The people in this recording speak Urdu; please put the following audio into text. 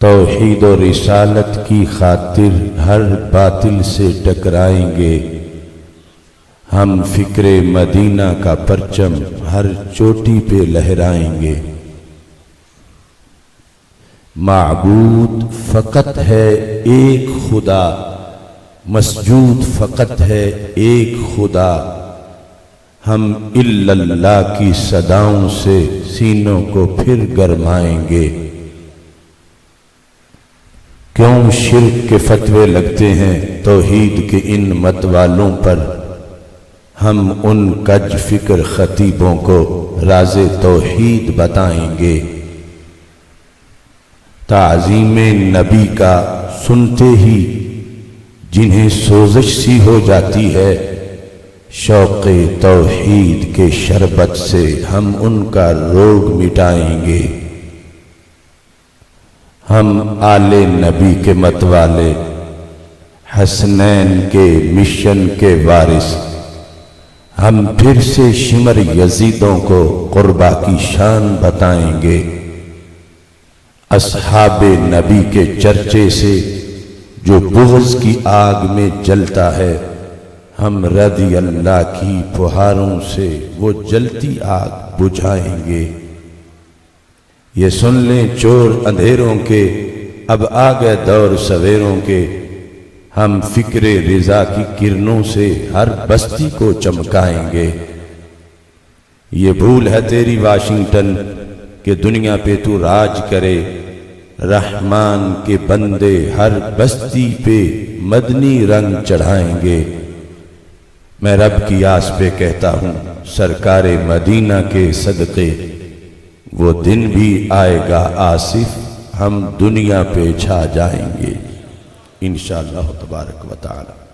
توحید و رسالت کی خاطر ہر باطل سے ٹکرائیں گے، ہم فکر مدینہ کا پرچم ہر چوٹی پہ لہرائیں گے۔ معبود فقط ہے ایک خدا، مسجود فقط ہے ایک خدا، ہم الا اللہ کی صداؤں سے سینوں کو پھر گرمائیں گے۔ کیوں شرک کے فتوے لگتے ہیں توحید کے ان مت والوں پر، ہم ان کج فکر خطیبوں کو راز توحید بتائیں گے۔ تعظیم نبی کا سنتے ہی جنہیں سوزش سی ہو جاتی ہے، شوق توحید کے شربت سے ہم ان کا روگ مٹائیں گے۔ ہم آل نبی کے مت والے، حسنین کے مشن کے وارث، ہم پھر سے شمر یزیدوں کو قربا کی شان بتائیں گے۔ اصحاب نبی کے چرچے سے جو بغض کی آگ میں جلتا ہے، ہم رضی اللہ کی پہاروں سے وہ جلتی آگ بجھائیں گے۔ یہ سن لیں چور اندھیروں کے، اب آ گئے دور سویروں کے، ہم فکر رضا کی کرنوں سے ہر بستی کو چمکائیں گے۔ یہ بھول ہے تیری واشنگٹن کہ دنیا پہ تو راج کرے، رحمان کے بندے ہر بستی پہ مدنی رنگ چڑھائیں گے۔ میں رب کی آس پہ کہتا ہوں سرکار مدینہ کے صدقے، وہ دن بھی آئے گا آصف، ہم دنیا پہ چھا جائیں گے انشاءاللہ تبارک و تعالی۔